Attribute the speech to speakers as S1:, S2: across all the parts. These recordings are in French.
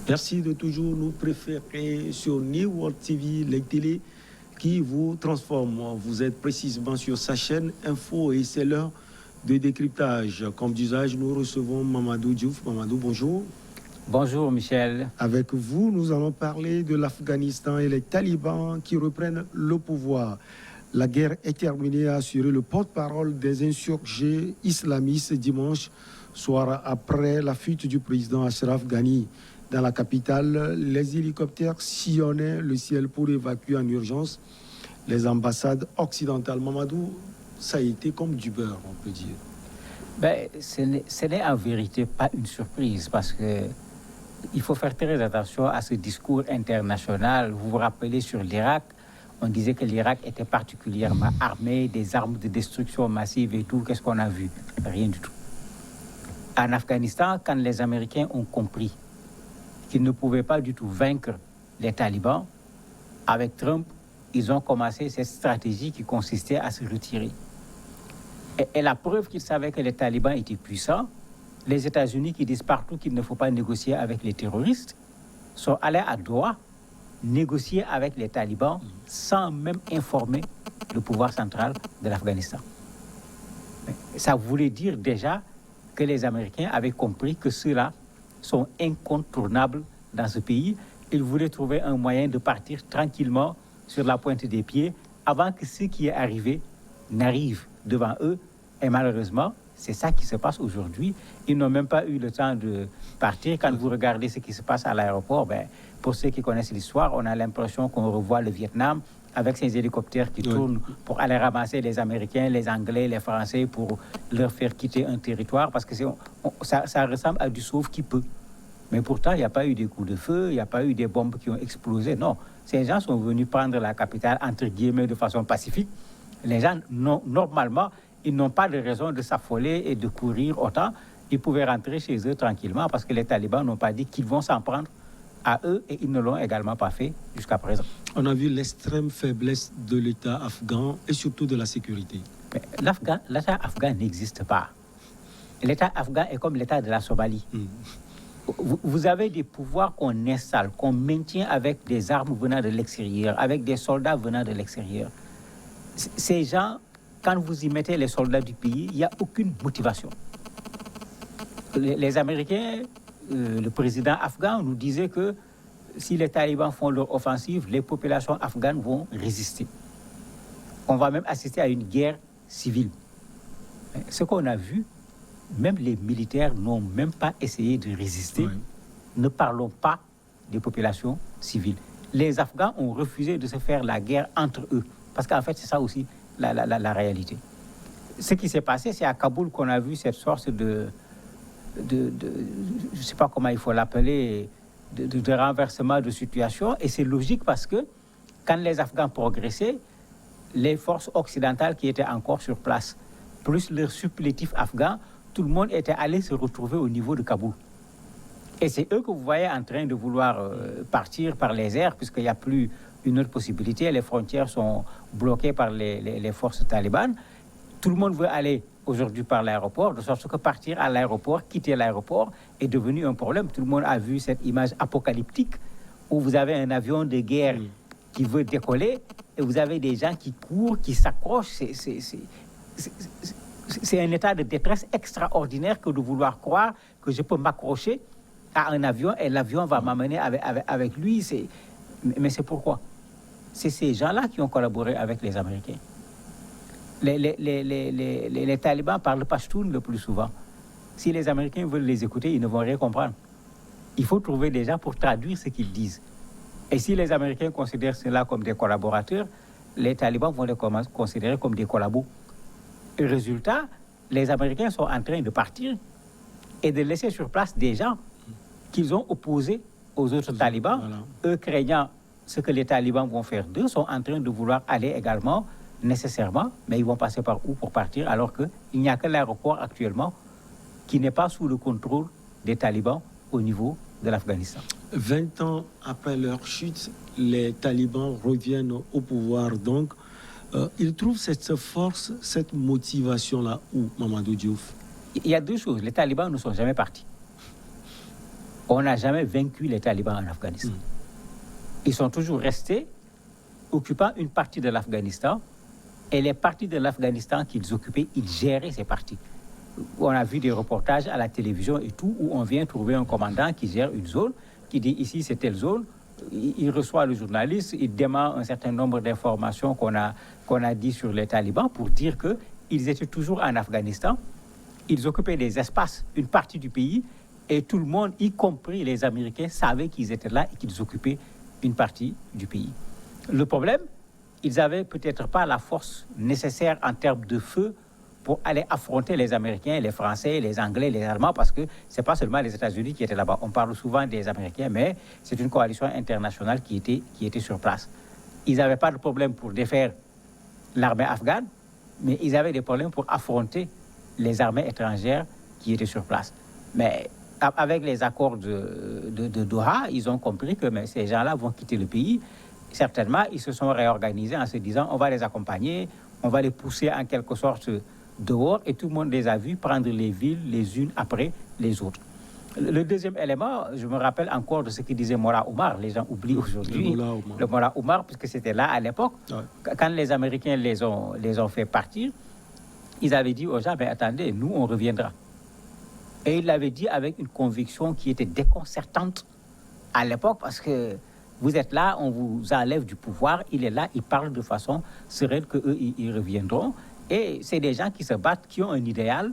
S1: Merci de toujours nous préférer sur New World TV, les télés qui vous transforment. Vous êtes précisément sur sa chaîne Info et c'est l'heure de décryptage. Comme d'usage, nous recevons Mamadou Diouf. Mamadou, bonjour.
S2: Bonjour Michel.
S1: Avec vous, nous allons parler de l'Afghanistan et les talibans qui reprennent le pouvoir. La guerre est terminée, a assuré le porte-parole des insurgés islamistes dimanche soir après la fuite du président Ashraf Ghani. Dans la capitale, les hélicoptères sillonnaient le ciel pour évacuer en urgence les ambassades occidentales. Mamadou, ça a été comme du beurre, on peut dire.
S2: Ce n'est en vérité pas une surprise parce que il faut faire très attention à ce discours international. Vous vous rappelez sur l'Irak, on disait que l'Irak était particulièrement armé, des armes de destruction massive et tout. Qu'est-ce qu'on a vu? Rien du tout. En Afghanistan, quand les Américains ont compris qu'ils ne pouvaient pas du tout vaincre les talibans, avec Trump, ils ont commencé cette stratégie qui consistait à se retirer. Et la preuve qu'ils savaient que les talibans étaient puissants, les États-Unis qui disent partout qu'il ne faut pas négocier avec les terroristes, sont allés à Doha négocier avec les talibans sans même informer le pouvoir central de l'Afghanistan. Ça voulait dire déjà que les Américains avaient compris que ceux-là sont incontournables dans ce pays. Ils voulaient trouver un moyen de partir tranquillement sur la pointe des pieds avant que ce qui est arrivé n'arrive devant eux. Et malheureusement, c'est ça qui se passe aujourd'hui. Ils n'ont même pas eu le temps de partir. Quand vous regardez ce qui se passe à l'aéroport, pour ceux qui connaissent l'histoire, on a l'impression qu'on revoit le Vietnam avec ces hélicoptères qui tournent pour aller ramasser les Américains, les Anglais, les Français pour leur faire quitter un territoire parce que ça ressemble à du sauve qui peut. Mais pourtant, il n'y a pas eu de coups de feu, il n'y a pas eu des bombes qui ont explosé. Non, ces gens sont venus prendre la capitale, entre guillemets, de façon pacifique. Les gens, normalement, ils n'ont pas de raison de s'affoler et de courir autant. Ils pouvaient rentrer chez eux tranquillement parce que les talibans n'ont pas dit qu'ils vont s'en prendre à eux et ils ne l'ont également pas fait jusqu'à présent.
S1: On a vu l'extrême faiblesse de l'État afghan et surtout de la sécurité.
S2: L'État afghan n'existe pas. L'État afghan est comme l'État de la Somalie. Vous avez des pouvoirs qu'on installe, qu'on maintient avec des armes venant de l'extérieur, avec des soldats venant de l'extérieur. Ces gens, quand vous y mettez les soldats du pays, il n'y a aucune motivation. Les Américains, le président afghan nous disait que si les talibans font leur offensive, les populations afghanes vont résister. On va même assister à une guerre civile. Ce qu'on a vu, même les militaires n'ont même pas essayé de résister. Ne parlons pas des populations civiles. Les Afghans ont refusé de se faire la guerre entre eux. Parce qu'en fait, c'est ça aussi la réalité. Ce qui s'est passé, c'est à Kaboul qu'on a vu cette sorte de je ne sais pas comment il faut l'appeler, de renversement de situation. Et c'est logique parce que quand les Afghans progressaient, les forces occidentales qui étaient encore sur place, plus leurs supplétifs afghans, tout le monde était allé se retrouver au niveau de Kaboul. Et c'est eux que vous voyez en train de vouloir partir par les airs, puisqu'il n'y a plus une autre possibilité. Les frontières sont bloquées par les forces talibanes. Tout le monde veut aller aujourd'hui par l'aéroport, de sorte que partir à l'aéroport, quitter l'aéroport est devenu un problème. Tout le monde a vu cette image apocalyptique où vous avez un avion de guerre qui veut décoller et vous avez des gens qui courent, qui s'accrochent. C'est un état de détresse extraordinaire que de vouloir croire que je peux m'accrocher à un avion et l'avion va m'amener avec lui. Mais c'est pourquoi? C'est ces gens-là qui ont collaboré avec les Américains. Les talibans parlent pashtoun le plus souvent. Si les Américains veulent les écouter, ils ne vont rien comprendre. Il faut trouver des gens pour traduire ce qu'ils disent. Et si les Américains considèrent cela comme des collaborateurs, les talibans vont les considérer comme des collabos. Et résultat, les Américains sont en train de partir et de laisser sur place des gens qu'ils ont opposés aux autres talibans. Voilà. Eux, craignant ce que les talibans vont faire d'eux, sont en train de vouloir aller également nécessairement, mais ils vont passer par où pour partir alors qu'il n'y a que l'aéroport actuellement qui n'est pas sous le contrôle des talibans au niveau de l'Afghanistan.
S1: 20 ans après leur chute, les talibans reviennent au pouvoir. Donc, ils trouvent cette force, cette motivation-là où, Mamadou Diouf?
S2: Il y a deux choses. Les talibans ne sont jamais partis. On n'a jamais vaincu les talibans en Afghanistan. Ils sont toujours restés occupant une partie de l'Afghanistan, et les parties de l'Afghanistan qu'ils occupaient, ils géraient ces parties. On a vu des reportages à la télévision et tout, où on vient trouver un commandant qui gère une zone, qui dit ici c'est telle zone, il reçoit le journaliste, il demande un certain nombre d'informations qu'on a dit sur les talibans pour dire qu'ils étaient toujours en Afghanistan, ils occupaient des espaces, une partie du pays, et tout le monde, y compris les Américains, savait qu'ils étaient là et qu'ils occupaient une partie du pays. Le problème, ils n'avaient peut-être pas la force nécessaire en termes de feu pour aller affronter les Américains, les Français, les Anglais, les Allemands, parce que ce n'est pas seulement les États-Unis qui étaient là-bas. On parle souvent des Américains, mais c'est une coalition internationale qui était sur place. Ils n'avaient pas de problème pour défaire l'armée afghane, mais ils avaient des problèmes pour affronter les armées étrangères qui étaient sur place. Mais avec les accords de Doha, ils ont compris que ces gens-là vont quitter le pays. Certainement, ils se sont réorganisés en se disant on va les accompagner, on va les pousser en quelque sorte dehors, et tout le monde les a vus prendre les villes les unes après les autres. Le deuxième élément, je me rappelle encore de ce que disait Mollah Omar. Les gens oublient aujourd'hui le Mollah Omar, puisque c'était là à l'époque. Ouais. Quand les Américains les ont fait partir, ils avaient dit aux gens, mais attendez, nous on reviendra. Et il l'avait dit avec une conviction qui était déconcertante à l'époque, parce que vous êtes là, on vous enlève du pouvoir, il est là, il parle de façon sereine qu'eux, ils reviendront. Et c'est des gens qui se battent, qui ont un idéal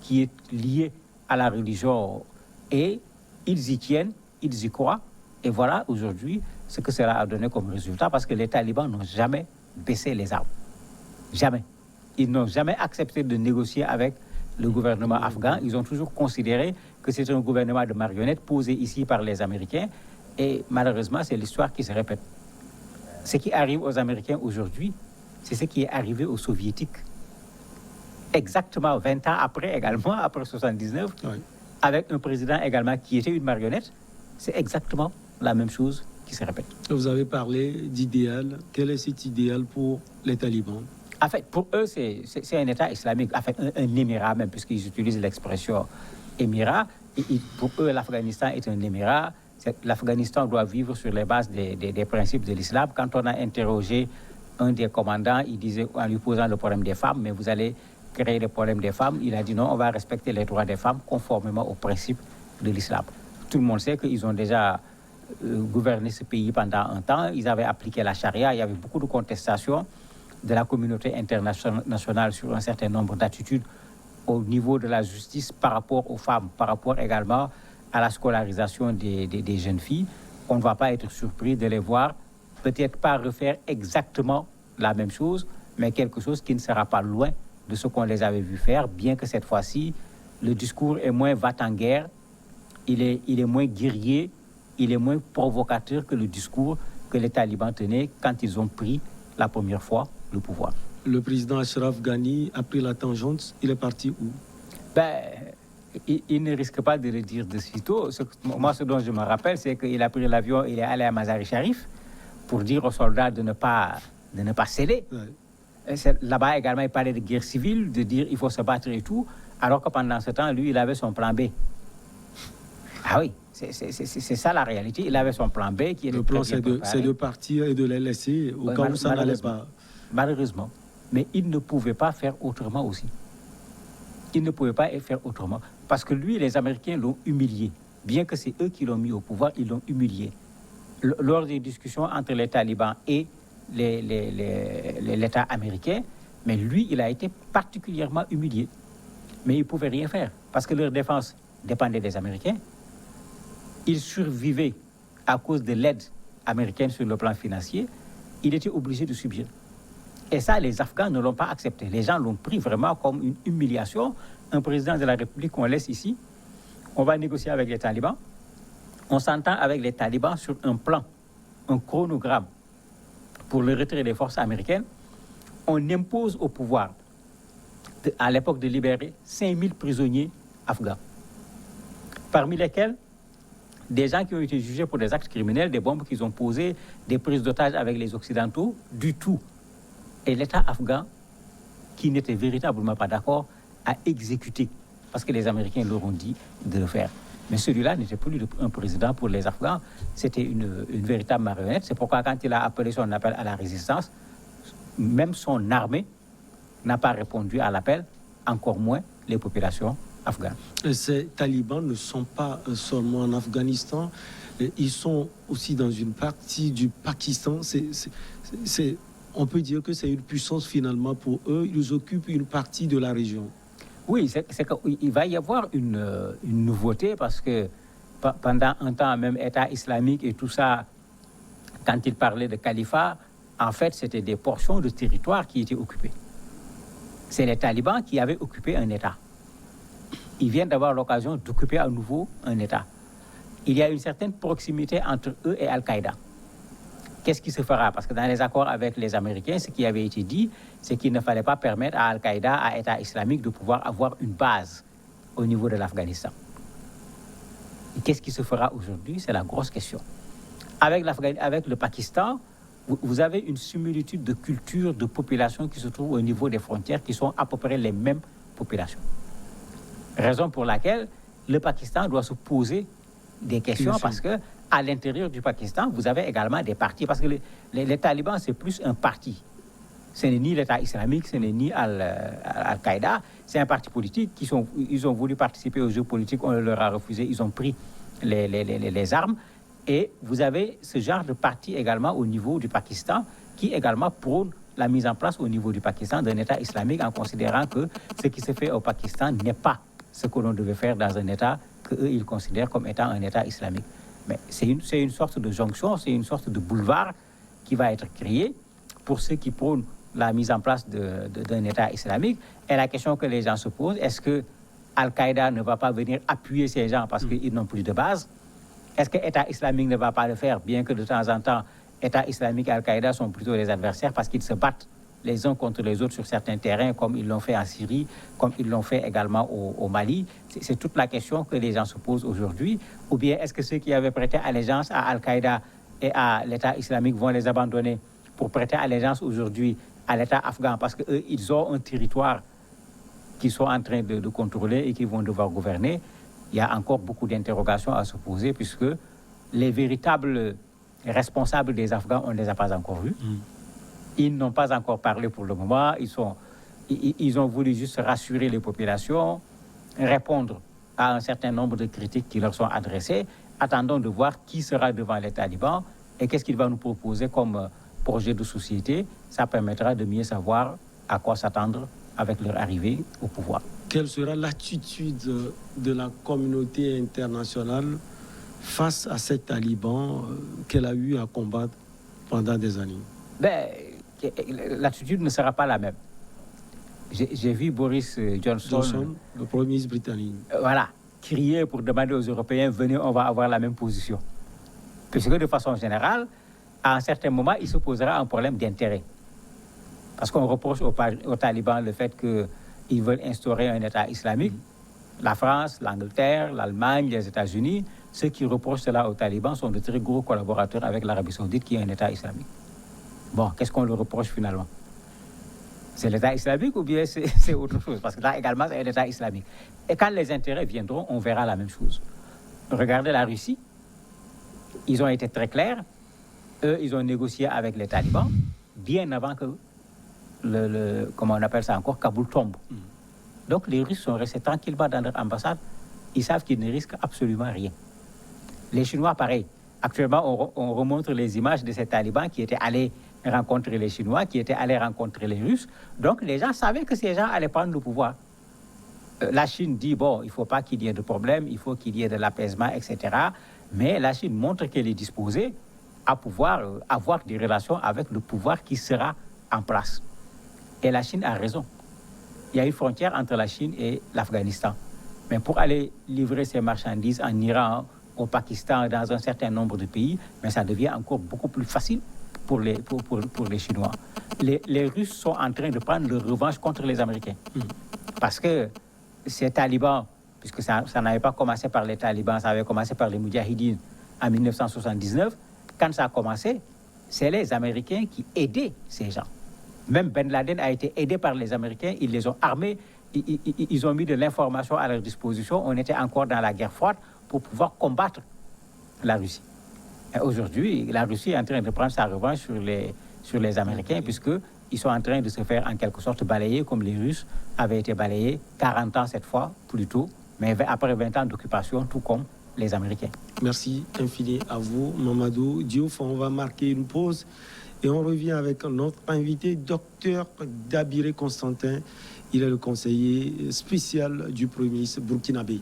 S2: qui est lié à la religion. Et ils y tiennent, ils y croient. Et voilà aujourd'hui ce que cela a donné comme résultat, parce que les talibans n'ont jamais baissé les armes. Jamais. Ils n'ont jamais accepté de négocier avec le gouvernement afghan. Ils ont toujours considéré que c'est un gouvernement de marionnettes posé ici par les Américains. Et malheureusement, c'est l'histoire qui se répète. Ce qui arrive aux Américains aujourd'hui, c'est ce qui est arrivé aux Soviétiques. Exactement 20 ans après, également, après 79, oui. Avec un président également qui était une marionnette, c'est exactement la même chose qui se répète.
S1: Vous avez parlé d'idéal. Quel est cet idéal pour les talibans?
S2: En fait, pour eux, c'est un État islamique, en fait, un émirat même, puisqu'ils utilisent l'expression émirat. Pour eux, l'Afghanistan est un émirat. L'Afghanistan doit vivre sur les bases des principes de l'islam. Quand on a interrogé un des commandants, il disait, en lui posant le problème des femmes, mais vous allez créer des problèmes des femmes. Il a dit non, on va respecter les droits des femmes conformément aux principes de l'islam. Tout le monde sait qu'ils ont déjà gouverné ce pays pendant un temps. Ils avaient appliqué la charia. Il y avait beaucoup de contestations de la communauté internationale sur un certain nombre d'attitudes au niveau de la justice par rapport aux femmes, par rapport également à la scolarisation des jeunes filles. On ne va pas être surpris de les voir, peut-être pas refaire exactement la même chose, mais quelque chose qui ne sera pas loin de ce qu'on les avait vu faire, bien que cette fois-ci, le discours est moins va-t-en-guerre, il est moins guerrier, il est moins provocateur que le discours que les talibans tenaient quand ils ont pris la première fois le pouvoir.
S1: Le président Ashraf Ghani a pris la tangente, il est parti où?
S2: Il ne risque pas de le dire de sitôt. Moi, ce dont je me rappelle, c'est qu'il a pris l'avion, il est allé à Mazar-e Sharif pour dire aux soldats de ne pas céder. Ouais. Là-bas également, il parlait de guerre civile, de dire il faut se battre et tout, alors que pendant ce temps, lui, il avait son plan B. Ah oui, c'est ça la réalité. Il avait son plan B qui était
S1: le plan, c'est de partir et de les laisser au cas où ça n'allait pas.
S2: Malheureusement. Mais il ne pouvait pas faire autrement aussi. Il ne pouvait pas faire autrement. Parce que lui, les Américains l'ont humilié. Bien que c'est eux qui l'ont mis au pouvoir, ils l'ont humilié. Lors des discussions entre les talibans et l'État américain, mais lui, il a été particulièrement humilié. Mais il ne pouvait rien faire, parce que leur défense dépendait des Américains. Ils survivaient à cause de l'aide américaine sur le plan financier. Il était obligé de subir. Et ça, les Afghans ne l'ont pas accepté. Les gens l'ont pris vraiment comme une humiliation. Un président de la République qu'on laisse ici, on va négocier avec les talibans. On s'entend avec les talibans sur un plan, un chronogramme pour le retrait des forces américaines. On impose au pouvoir, à l'époque, de libérer 5000 prisonniers afghans, parmi lesquels des gens qui ont été jugés pour des actes criminels, des bombes qu'ils ont posées, des prises d'otages avec les Occidentaux, du tout. Et l'État afghan, qui n'était véritablement pas d'accord, a exécuté, parce que les Américains leur ont dit de le faire. Mais celui-là n'était plus un président pour les Afghans, c'était une véritable marionnette. C'est pourquoi quand il a appelé son appel à la résistance, même son armée n'a pas répondu à l'appel, encore moins les populations afghanes.
S1: Ces talibans ne sont pas seulement en Afghanistan, ils sont aussi dans une partie du Pakistan. On peut dire que c'est une puissance finalement pour eux. Ils occupent une partie de la région.
S2: Oui, c'est qu'il va y avoir une nouveauté parce que pendant un temps, même État islamique et tout ça, quand il parlait de califat, en fait, c'était des portions de territoire qui étaient occupées. C'est les talibans qui avaient occupé un État. Ils viennent d'avoir l'occasion d'occuper à nouveau un État. Il y a une certaine proximité entre eux et Al-Qaïda. Qu'est-ce qui se fera? Parce que dans les accords avec les Américains, ce qui avait été dit, c'est qu'il ne fallait pas permettre à Al-Qaïda, à État islamique, de pouvoir avoir une base au niveau de l'Afghanistan. Qu'est-ce qui se fera aujourd'hui? C'est la grosse question. Avec le Pakistan, vous avez une similitude de culture, de population qui se trouve au niveau des frontières, qui sont à peu près les mêmes populations. Raison pour laquelle le Pakistan doit se poser des questions parce que à l'intérieur du Pakistan, vous avez également des partis. Parce que les talibans, c'est plus un parti. Ce n'est ni l'État islamique, ce n'est ni Al-Qaïda. C'est un parti politique. Ils ont voulu participer aux jeux politiques, on leur a refusé. Ils ont pris les armes. Et vous avez ce genre de parti également au niveau du Pakistan qui également prône la mise en place au niveau du Pakistan d'un État islamique en considérant que ce qui se fait au Pakistan n'est pas ce que l'on devait faire dans un État qu'eux, ils considèrent comme étant un État islamique. Mais c'est une sorte de jonction, c'est une sorte de boulevard qui va être créé pour ceux qui prônent la mise en place d'un État islamique. Et la question que les gens se posent, est-ce que Al-Qaïda ne va pas venir appuyer ces gens parce qu'ils n'ont plus de base? Est-ce que l'État islamique ne va pas le faire, bien que de temps en temps, État islamique et Al-Qaïda sont plutôt les adversaires parce qu'ils se battent les uns contre les autres sur certains terrains, comme ils l'ont fait en Syrie, comme ils l'ont fait également au Mali. C'est toute la question que les gens se posent aujourd'hui. Ou bien est-ce que ceux qui avaient prêté allégeance à Al-Qaïda et à l'État islamique vont les abandonner pour prêter allégeance aujourd'hui à l'État afghan parce qu'eux, ils ont un territoire qu'ils sont en train de contrôler et qu'ils vont devoir gouverner? Il y a encore beaucoup d'interrogations à se poser puisque les véritables responsables des Afghans, on ne les a pas encore vus. Ils n'ont pas encore parlé pour le moment. Ils ont voulu juste rassurer les populations, répondre à un certain nombre de critiques qui leur sont adressées. Attendons de voir qui sera devant les talibans et qu'est-ce qu'il va nous proposer comme projet de société. Ça permettra de mieux savoir à quoi s'attendre avec leur arrivée au pouvoir.
S1: Quelle sera l'attitude de la communauté internationale face à ces talibans qu'elle a eu à combattre pendant des années?
S2: L'attitude ne sera pas la même. J'ai vu Boris Johnson,
S1: le Premier ministre britannique,
S2: crier pour demander aux Européens, venez, on va avoir la même position. Puisque de façon générale, à un certain moment, il se posera un problème d'intérêt. Parce qu'on reproche aux talibans le fait qu'ils veulent instaurer un État islamique. La France, l'Angleterre, l'Allemagne, les États-Unis, ceux qui reprochent cela aux talibans sont de très gros collaborateurs avec l'Arabie saoudite qui est un État islamique. Bon, qu'est-ce qu'on leur reproche finalement? C'est l'État islamique ou bien c'est autre chose? Parce que là également, c'est l'État islamique. Et quand les intérêts viendront, on verra la même chose. Regardez la Russie. Ils ont été très clairs. Eux, ils ont négocié avec les talibans bien avant que comment on appelle ça encore, Kaboul tombe. Donc les Russes sont restés tranquillement dans leur ambassade. Ils savent qu'ils ne risquent absolument rien. Les Chinois, pareil. Actuellement, on remonte les images de ces talibans qui étaient allés rencontrer les Chinois, qui étaient allés rencontrer les Russes. Donc les gens savaient que ces gens allaient prendre le pouvoir. La Chine dit, bon, il ne faut pas qu'il y ait de problème, il faut qu'il y ait de l'apaisement, etc. Mais la Chine montre qu'elle est disposée à pouvoir avoir des relations avec le pouvoir qui sera en place. Et la Chine a raison. Il y a une frontière entre la Chine et l'Afghanistan. Mais pour aller livrer ces marchandises en Iran, au Pakistan, dans un certain nombre de pays, mais ça devient encore beaucoup plus facile pour les Chinois. Les Russes sont en train de prendre leur revanche contre les Américains. Parce que ces talibans, puisque ça n'avait pas commencé par les talibans, ça avait commencé par les Moudjahidines en 1979, quand ça a commencé, c'est les Américains qui aidaient ces gens. Même Ben Laden a été aidé par les Américains, ils les ont armés, ils ont mis de l'information à leur disposition. On était encore dans la guerre froide, pour pouvoir combattre la Russie. Et aujourd'hui, la Russie est en train de prendre sa revanche sur les Américains, puisqu'ils sont en train de se faire en quelque sorte balayer, comme les Russes avaient été balayés 40 ans cette fois, plus tôt, mais après 20 ans d'occupation, tout comme les Américains.
S1: Merci infini à vous, Mamadou Diouf. On va marquer une pause et on revient avec notre invité, Dr Dabiré Constantin. Il est le conseiller spécial du Premier ministre burkinabé.